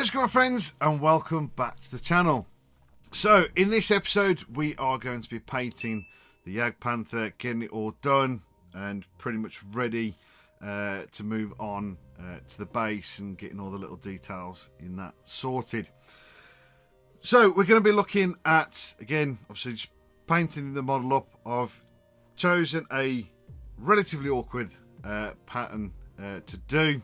What's going on, friends, and welcome back to the channel. So in this episode we are going to be painting the Jagdpanther, getting it all done and pretty much ready to move on to the base and getting all the little details in that sorted. So we're going to be looking at, again, obviously just painting the model up. I've chosen a relatively awkward pattern to do,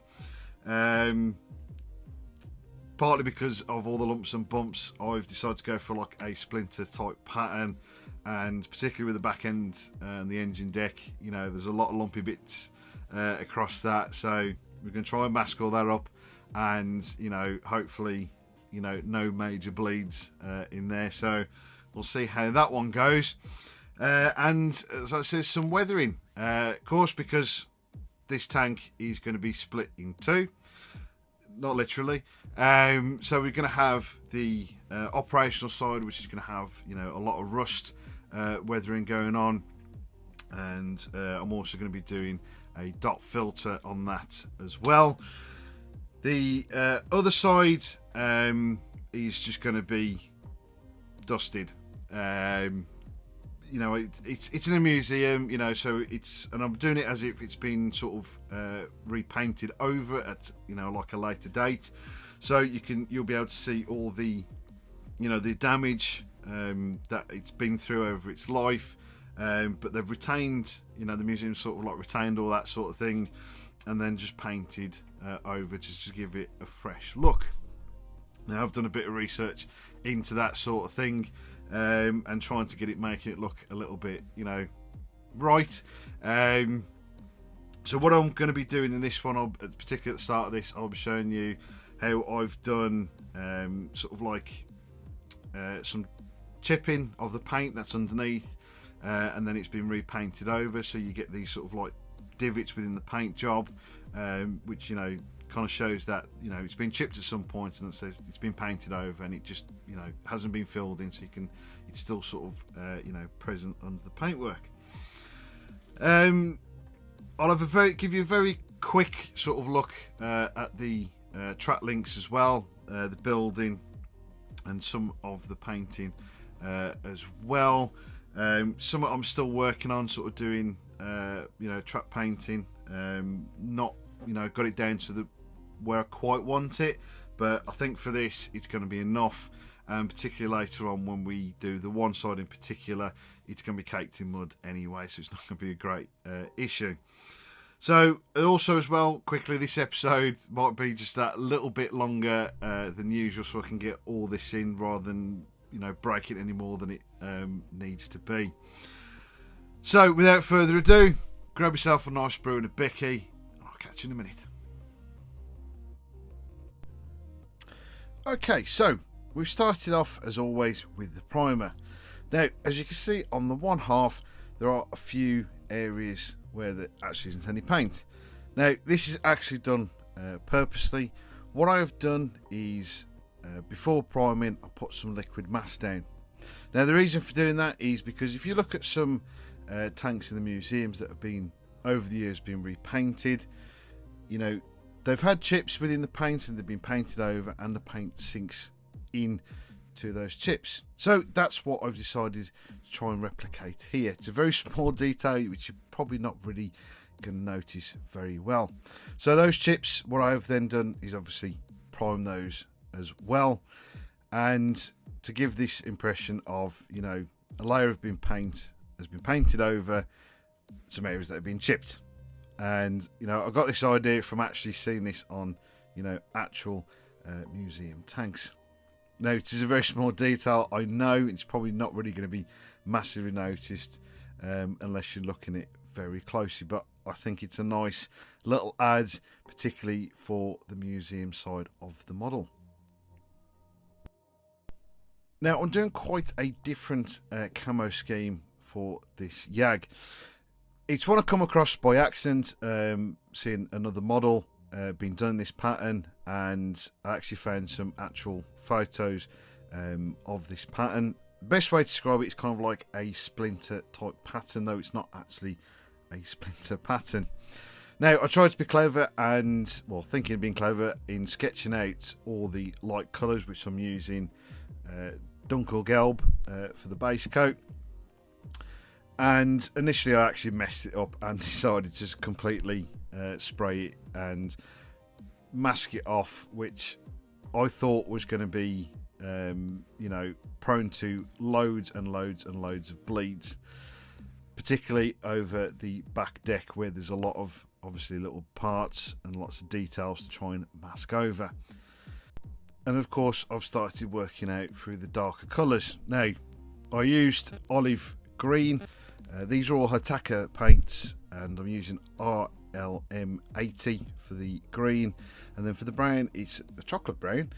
partly because of all the lumps and bumps. I've decided to go for like a splinter type pattern, and particularly with the back end and the engine deck, you know, there's a lot of lumpy bits across that. So we're going to try and mask all that up, and you know, hopefully, you know, no major bleeds in there. So we'll see how that one goes. And as I said, some weathering, of course, because this tank is going to be split in two, not literally. So we're going to have the operational side, which is going to have, you know, a lot of rust weathering going on, and I'm also going to be doing a dot filter on that as well. The other side is just going to be dusted. You know, it's in a museum, you know, so it's, and I'm doing it as if it's been sort of repainted over at, you know, like a later date, so you'll be able to see all the, you know, the damage that it's been through over its life, but they've retained, you know, the museum sort of like retained all that sort of thing, and then just painted over just to give it a fresh look. Now I've done a bit of research into that sort of thing, and trying to get it, making it look a little bit, you know, right. So what I'm going to be doing in this one, particularly at the start of this, I'll be showing you how I've done sort of like some chipping of the paint that's underneath, and then it's been repainted over, so you get these sort of like divots within the paint job, which, you know, kind of shows that, you know, it's been chipped at some point, and it says it's been painted over, and it just, you know, hasn't been filled in, so you can, it's still sort of you know, present under the paintwork. I'll have give you a very quick sort of look at the track links as well, the building and some of the painting as well. Some I'm still working on, sort of doing you know, track painting, not, you know, got it down to the where I quite want it, but I think for this it's going to be enough, and particularly later on when we do the one side in particular, it's going to be caked in mud anyway, so it's not going to be a great issue. So also as well, quickly, this episode might be just that little bit longer than usual, so I can get all this in rather than, you know, break it any more than it needs to be. So without further ado, grab yourself a nice brew and a bicky, and I'll catch you in a minute. Okay, so we've started off as always with the primer. Now, as you can see on the one half, there are a few areas where there actually isn't any paint. Now, this is actually done purposely. What I've done is, before priming, I put some liquid mask down. Now, the reason for doing that is because if you look at some tanks in the museums that have been, over the years, been repainted, you know, they've had chips within the paint and they've been painted over, and the paint sinks in to those chips. So that's what I've decided to try and replicate here. It's a very small detail which you're probably not really going to notice very well. So those chips, what I've then done is obviously prime those as well, and to give this impression of, you know, a layer of paint has been painted over some areas that have been chipped. And, you know, I got this idea from actually seeing this on, you know, actual museum tanks. Now, it is a very small detail, I know. It's probably not really going to be massively noticed unless you're looking at it very closely, but I think it's a nice little add, particularly for the museum side of the model. Now, I'm doing quite a different camo scheme for this Jag. It's one I come across by accident, seeing another model being done in this pattern, and I actually found some actual photos of this pattern. Best way to describe it is kind of like a splinter type pattern, though it's not actually a splinter pattern. Now, I tried to be clever and, well, thinking of being clever in sketching out all the light colours, which I'm using Dunkelgelb for the base coat. And initially I actually messed it up and decided to just completely spray it and mask it off, which I thought was going to be, you know, prone to loads and loads and loads of bleeds, particularly over the back deck where there's a lot of obviously little parts and lots of details to try and mask over. And of course I've started working out through the darker colours. Now, I used olive green. These are all Hataka paints, and I'm using RLM 80 for the green, and then for the brown it's a chocolate brown,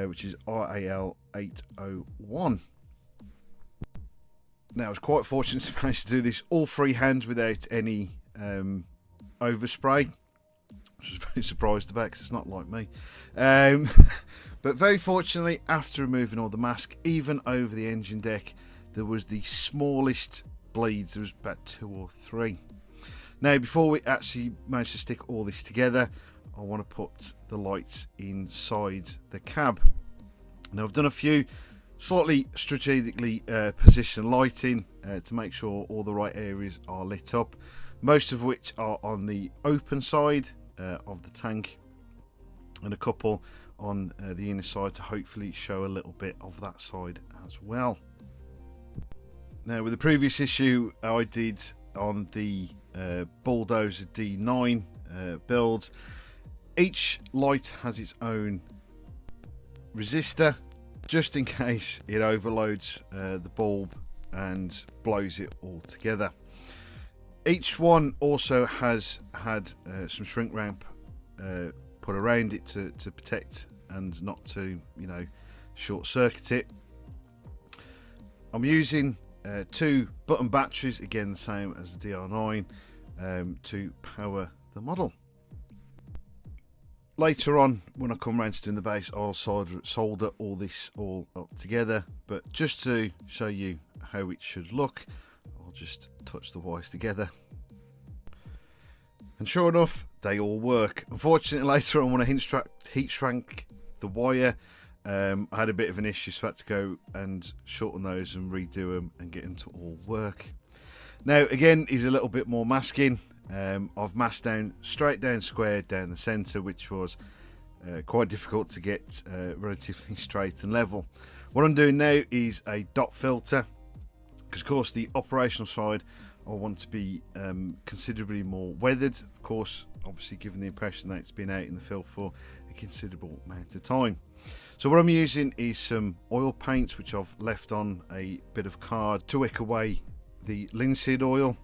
which is RAL 801. Now, I was quite fortunate to manage to do this all freehand without any overspray, which I was very surprised about because it's not like me. But very fortunately, after removing all the mask, even over the engine deck, there was the smallest bleeds. There was about 2 or 3. Now, before we actually manage to stick all this together, I want to put the lights inside the cab. Now, I've done a few slightly strategically positioned lighting to make sure all the right areas are lit up, most of which are on the open side of the tank, and a couple on the inner side to hopefully show a little bit of that side as well. Now, with the previous issue I did on the Bulldozer D9 build, each light has its own resistor just in case it overloads the bulb and blows it all together. Each one also has had some shrink wrap put around it to protect and not to, you know, short circuit it. I'm using 2 button batteries, again the same as the DR9, to power the model. Later on, when I come around to doing the base, I'll solder all this all up together, but just to show you how it should look, I'll just touch the wires together. And sure enough, they all work. Unfortunately, later on when I heat shrank the wire, I had a bit of an issue, so I had to go and shorten those and redo them and get them to all work. Now, again, is a little bit more masking. I've masked down straight down square down the centre, which was quite difficult to get relatively straight and level. What I'm doing now is a dot filter, because of course the operational side I want to be considerably more weathered, of course, obviously given the impression that it's been out in the field for a considerable amount of time. So what I'm using is some oil paints which I've left on a bit of card to wick away the linseed oil,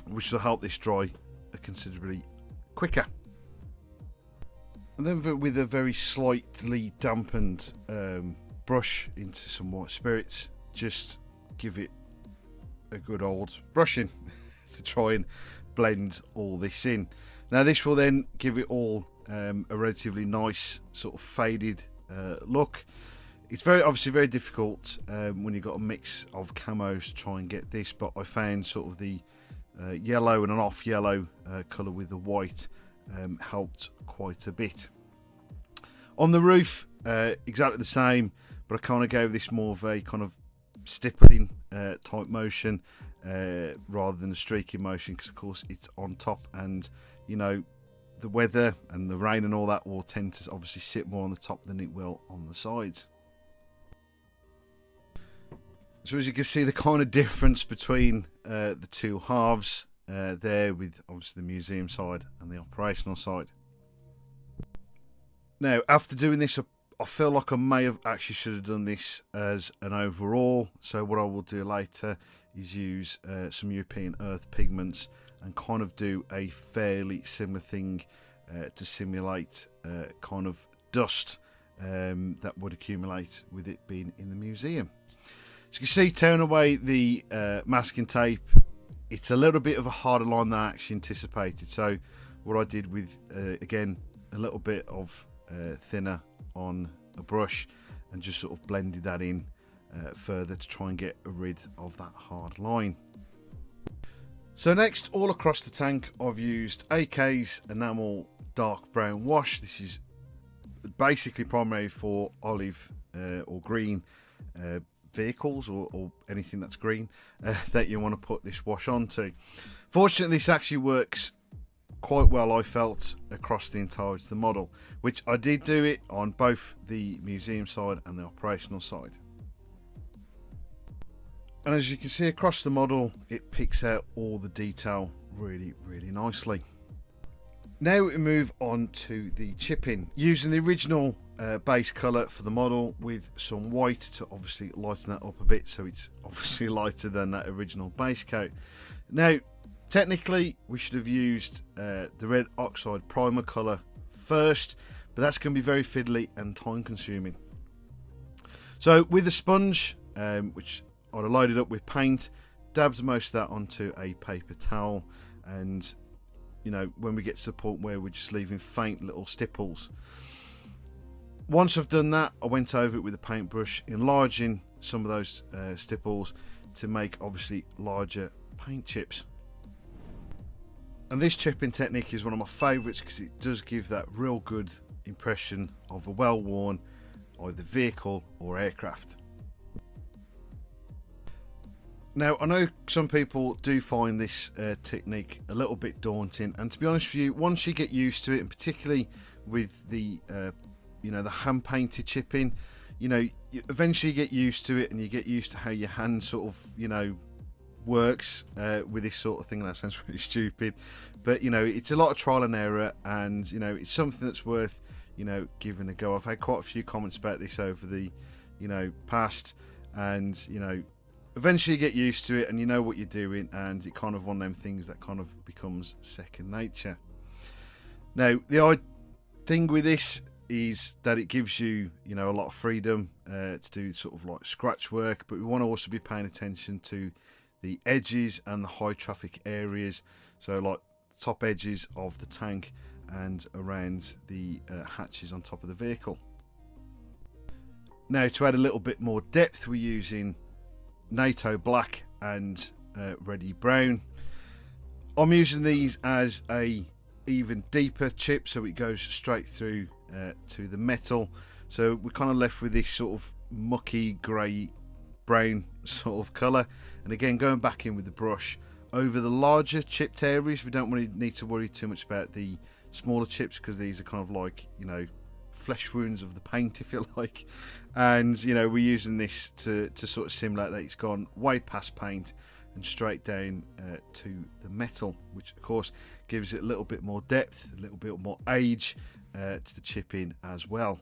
which will help this dry considerably quicker. And then with a very slightly dampened brush into some white spirits, just give it a good old brushing to try and blend all this in. Now, this will then give it all a relatively nice sort of faded look. It's obviously very difficult when you've got a mix of camos to try and get this, but I found sort of the yellow and an off yellow colour with the white helped quite a bit. On the roof, exactly the same, but I kind of gave this more of a kind of stippling type motion rather than a streaking motion, because of course it's on top, and you know, the weather and the rain and all that will tend to obviously sit more on the top than it will on the sides. So as you can see, the kind of difference between the two halves there, with obviously the museum side and the operational side. Now, after doing this, I feel like I may have actually should have done this as an overall. So what I will do later is use some European earth pigments and kind of do a fairly similar thing to simulate kind of dust that would accumulate with it being in the museum. So you can see, tearing away the masking tape, it's a little bit of a harder line than I actually anticipated. So what I did with, again, a little bit of thinner on a brush and just sort of blended that in further to try and get rid of that hard line. So next, all across the tank, I've used AK's enamel dark brown wash. This is basically primarily for olive or green vehicles, or anything that's green that you want to put this wash onto. Fortunately, this actually works quite well, I felt, across the entirety of the model, which I did do it on both the museum side and the operational side. And as you can see across the model, it picks out all the detail really nicely. Now we move on to the chipping, using the original base colour for the model with some white to obviously lighten that up a bit, so it's obviously lighter than that original base coat. Now technically we should have used the red oxide primer colour first, but that's going to be very fiddly and time consuming. So with the sponge, which I'd have loaded up with paint, dabbed most of that onto a paper towel, and you know, when we get to the point where we're just leaving faint little stipples. Once I've done that, I went over it with a paintbrush, enlarging some of those stipples to make obviously larger paint chips. And this chipping technique is one of my favourites because it does give that real good impression of a well-worn either vehicle or aircraft. Now, I know some people do find this technique a little bit daunting, and to be honest with you, once you get used to it, and particularly with the you know, the hand painted chipping, you know, you eventually get used to it, and you get used to how your hand sort of, you know, works with this sort of thing. That sounds really stupid, but you know, it's a lot of trial and error, and you know, it's something that's worth, you know, giving a go. I've had quite a few comments about this over the, you know, past, and you know, eventually you get used to it and you know what you're doing, and it kind of one of them things that kind of becomes second nature. Now the odd thing with this is that it gives you, you know, a lot of freedom to do sort of like scratch work, but we want to also be paying attention to the edges and the high traffic areas, so like the top edges of the tank and around the hatches on top of the vehicle. Now to add a little bit more depth, we're using NATO black and Ready brown. I'm using these as a even deeper chip, so it goes straight through to the metal, so we're kind of left with this sort of mucky grey brown sort of colour. And again, going back in with the brush over the larger chipped areas, we don't really need to worry too much about the smaller chips, because these are kind of like, you know, flesh wounds of the paint, if you like. And you know, we're using this to sort of simulate that it's gone way past paint and straight down to the metal, which of course gives it a little bit more depth, a little bit more age to the chipping as well.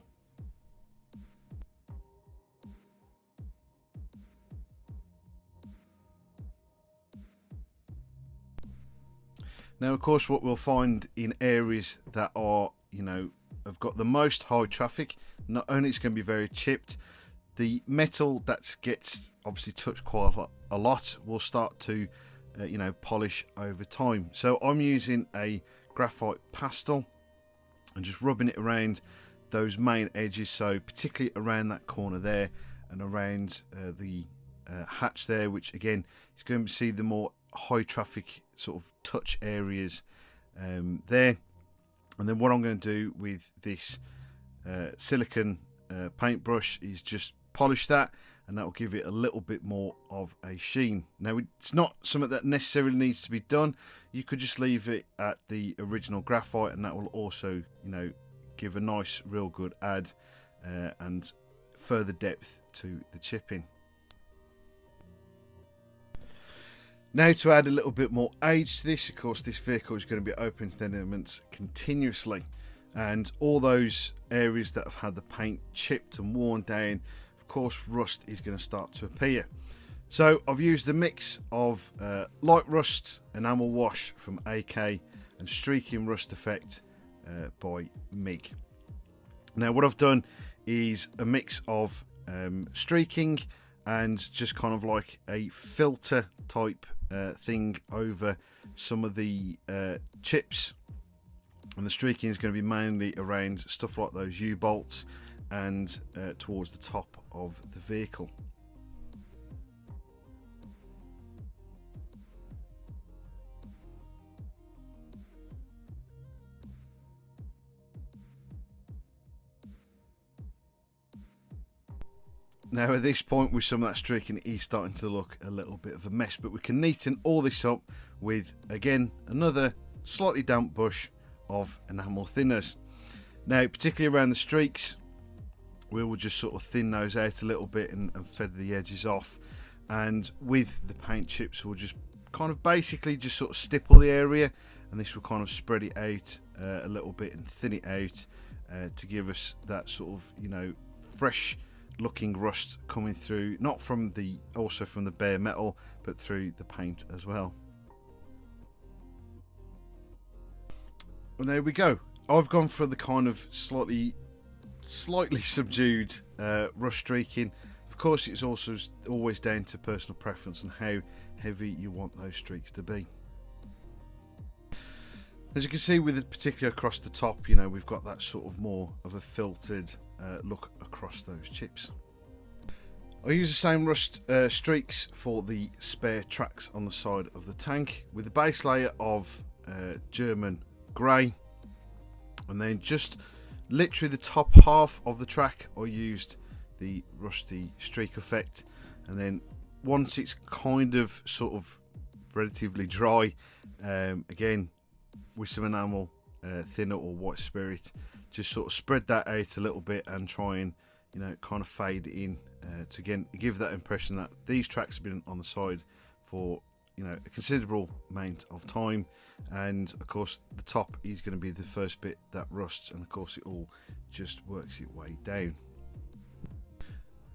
Now of course, what we'll find in areas that are, you know, have got the most high traffic, not only it's going to be very chipped, the metal that gets obviously touched quite a lot will start to you know, polish over time. So I'm using a graphite pastel and just rubbing it around those main edges, so particularly around that corner there and around the hatch there, which again is going to see the more high traffic sort of touch areas there. And then what I'm going to do with this silicone paintbrush is just polish that, and that will give it a little bit more of a sheen. Now it's not something that necessarily needs to be done. You could just leave it at the original graphite, and that will also, you know, give a nice real good add and further depth to the chipping. Now to add a little bit more age to this, of course this vehicle is going to be open to the elements continuously, and all those areas that have had the paint chipped and worn down, of course rust is going to start to appear. So I've used a mix of light rust enamel wash from AK and streaking rust effect by MIG. Now what I've done is a mix of streaking and just kind of like a filter type thing over some of the chips, and the streaking is going to be mainly around stuff like those U-bolts and towards the top of the vehicle. Now at this point, with some of that streaking, it is starting to look a little bit of a mess, but we can neaten all this up with, again, another slightly damp brush of enamel thinners. Now, particularly around the streaks, we will just sort of thin those out a little bit and feather the edges off. And with the paint chips, we'll just kind of basically just sort of stipple the area, and this will kind of spread it out a little bit and thin it out to give us that sort of, you know, fresh looking rust coming through, not from the, also from the bare metal, but through the paint as well. And there we go. I've gone for the kind of slightly subdued rust streaking. Of course, it's also always down to personal preference and how heavy you want those streaks to be. As you can see, with it particularly across the top, you know, we've got that sort of more of a filtered look across those chips. I use the same rust streaks for the spare tracks on the side of the tank, with the base layer of German grey, and then just literally the top half of the track I used the rusty streak effect, and then once it's kind of sort of relatively dry, again with some enamel thinner or white spirit, just sort of spread that out a little bit and try and, you know, kind of fade it in to again give that impression that these tracks have been on the side for, you know, a considerable amount of time. And of course the top is going to be the first bit that rusts, and of course it all just works its way down.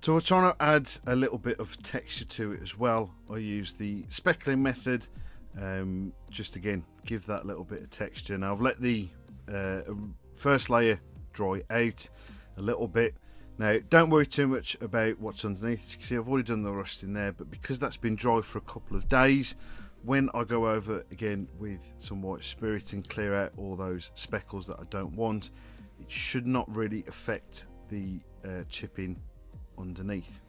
So we're trying to add a little bit of texture to it as well. I use the speckling method, just again give that little bit of texture. Now I've let the first layer dry out a little bit. Now don't worry too much about what's underneath. As you can see, I've already done the rust in there, but because that's been dry for a couple of days, when I go over again with some white spirit and clear out all those speckles that I don't want, it should not really affect the chipping underneath.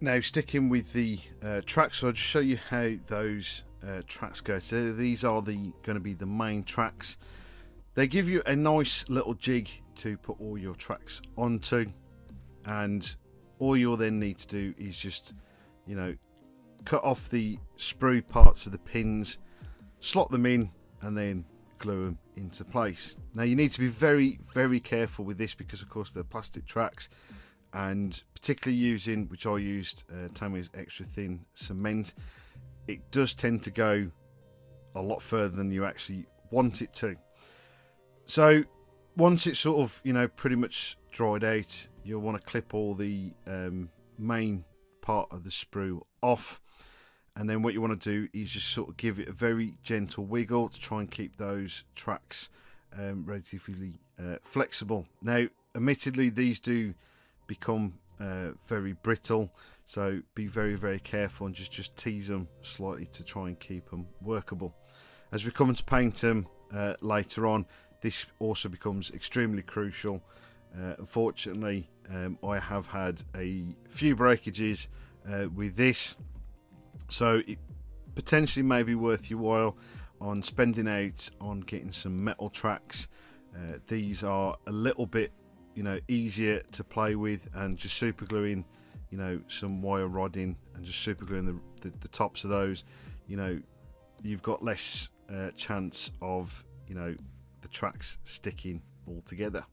Now sticking with the tracks, so I'll just show you how those tracks go. So these are going to be the main tracks. They give you a nice little jig to put all your tracks onto, and all you'll then need to do is just, you know, cut off the sprue parts of the pins, slot them in, and then glue them into place. Now you need to be very careful with this, because of course they're plastic tracks, and particularly using, which I used, Tammy's extra thin cement, it does tend to go a lot further than you actually want it to. So once it's sort of, you know, pretty much dried out, you'll want to clip all the main part of the sprue off, and then what you want to do is just sort of give it a very gentle wiggle to try and keep those tracks relatively flexible. Now admittedly these do become very brittle, so be very careful and just tease them slightly to try and keep them workable. As we come to paint them later on, this also becomes extremely crucial. Unfortunately, I have had a few breakages with this, so it potentially may be worth your while on spending out on getting some metal tracks. These are a little bit, you know, easier to play with, and just super gluing, you know, some wire rod in and just super gluing the tops of those, you know, you've got less chance of, you know, the tracks sticking all together.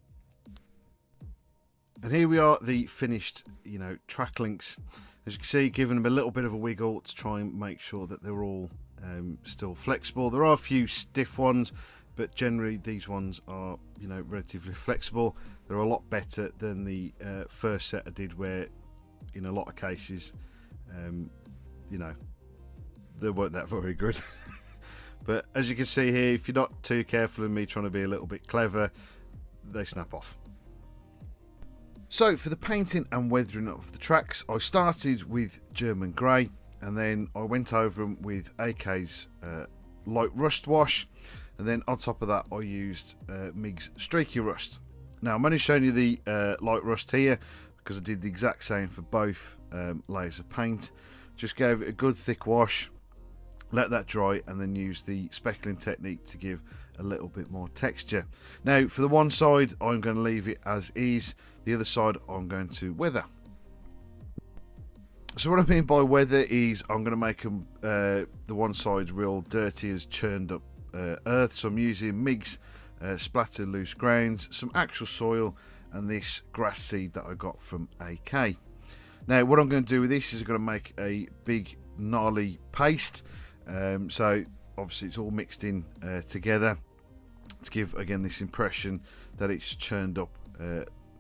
And here we are, the finished, you know, track links. As you can see, giving them a little bit of a wiggle to try and make sure that they're all still flexible. There are a few stiff ones, but generally these ones are, you know, relatively flexible. They're a lot better than the first set I did, where in a lot of cases, you know, they weren't that very good. But as you can see here, if you're not too careful and me trying to be a little bit clever, they snap off. So for the painting and weathering of the tracks, I started with German grey, and then I went over them with AK's light rust wash, and then on top of that I used MIG's streaky rust. Now I'm only showing you the light rust here because I did the exact same for both layers of paint. Just gave it a good thick wash, let that dry, and then use the speckling technique to give a little bit more texture. Now for the one side I'm going to leave it as is, the other side I'm going to weather. So what I mean by weather is I'm going to make them, the one side real dirty as churned up earth, so I'm using Mig's splattered loose grounds, some actual soil, and this grass seed that I got from AK. Now what I'm going to do with this is I'm going to make a big gnarly paste, so obviously it's all mixed in together to give again this impression that it's churned up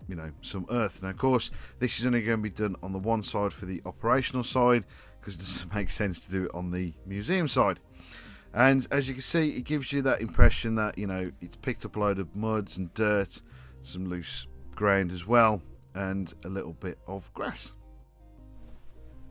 you know, some earth. Now of course this is only going to be done on the one side for the operational side, because it doesn't make sense to do it on the museum side. And as you can see, it gives you that impression that, you know, it's picked up a load of muds and dirt, some loose ground as well, and a little bit of grass.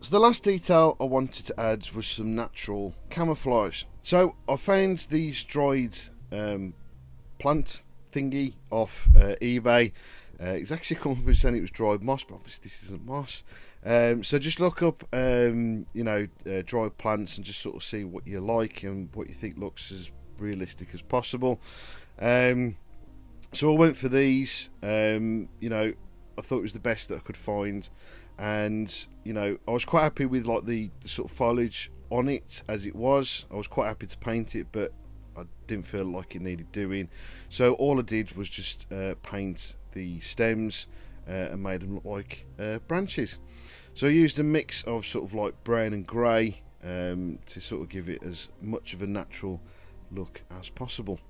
So the last detail I wanted to add was some natural camouflage. So I found these dried plant thingy off eBay. It's actually come up with saying it was dried moss, but obviously this isn't moss. So just look up you know, dried plants and just sort of see what you like and what you think looks as realistic as possible. So I went for these. You know, I thought it was the best that I could find, and you know, I was quite happy with like the sort of foliage on it as it was. I was quite happy to paint it, but I didn't feel like it needed doing, so all I did was just paint the stems and made them look like branches. So I used a mix of sort of like brown and grey to sort of give it as much of a natural look as possible.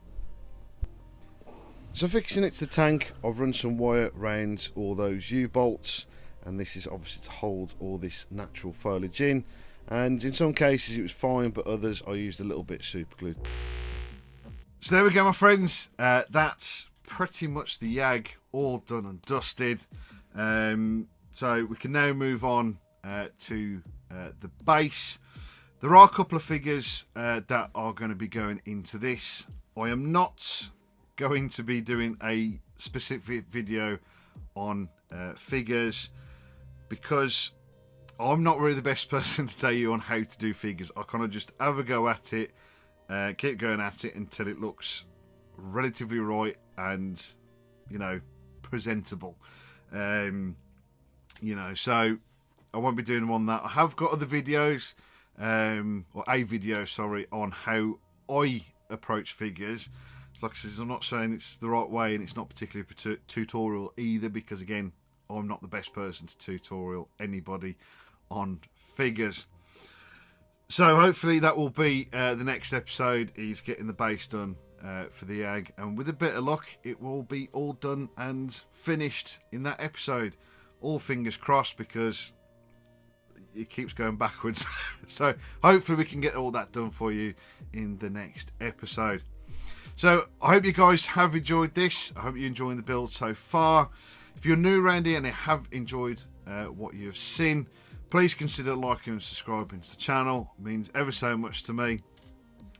So fixing it to the tank, I've run some wire around all those U-bolts, and this is obviously to hold all this natural foliage in, and in some cases it was fine, but others I used a little bit of super glue. So there we go, my friends, that's pretty much the Yag all done and dusted. So we can now move on to the base. There are a couple of figures that are going to be going into this. I am not going to be doing a specific video on figures, because I'm not really the best person to tell you on how to do figures. I kind of just have a go at it, keep going at it until it looks relatively right and, you know, presentable. You know, so I won't be doing them on that. I have got other videos, or a video, sorry, on how I approach figures. So like I said, I'm not saying it's the right way, and it's not particularly a tutorial either, because again, I'm not the best person to tutorial anybody on figures. So hopefully that will be the next episode, is getting the base done for the Yag, and with a bit of luck it will be all done and finished in that episode. All fingers crossed, because it keeps going backwards. So hopefully we can get all that done for you in the next episode. So I hope you guys have enjoyed this. I hope you're enjoying the build so far. If you're new around here and you have enjoyed what you've seen, please consider liking and subscribing to the channel. It means ever so much to me,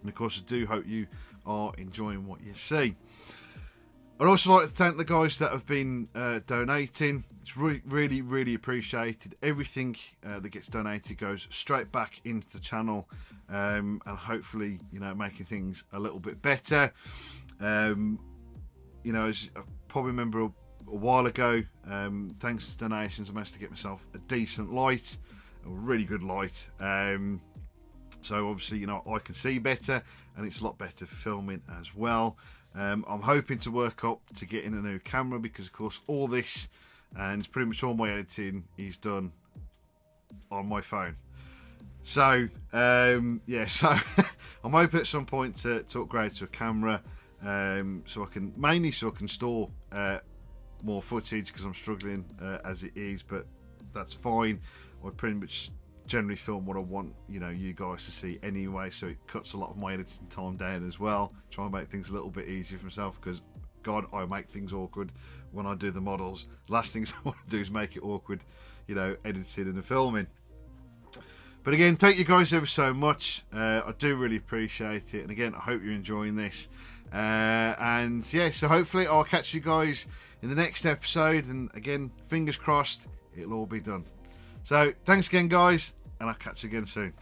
and of course I do hope you are enjoying what you see. I'd also like to thank the guys that have been donating. It's really appreciated. Everything that gets donated goes straight back into the channel, and hopefully, you know, making things a little bit better. You know, as I probably remember a while ago, thanks to donations I managed to get myself a decent light, a really good light. So obviously, you know, I can see better, and it's a lot better for filming as well. I'm hoping to work up to getting a new camera, because of course all this and pretty much all my editing is done on my phone. So yeah, so I'm hoping at some point to upgrade to a camera, so I can store more footage, because I'm struggling as it is, but that's fine. I pretty much generally film what I want, you know, you guys to see anyway, so it cuts a lot of my editing time down as well. Try and make things a little bit easier for myself, because God, I make things awkward when I do the models. Last things I want to do is make it awkward, you know, editing and filming. But again, thank you guys ever so much. I do really appreciate it, and again, I hope you're enjoying this. And yeah, so hopefully I'll catch you guys in the next episode, and again, fingers crossed, it'll all be done. So thanks again, guys, and I'll catch you again soon.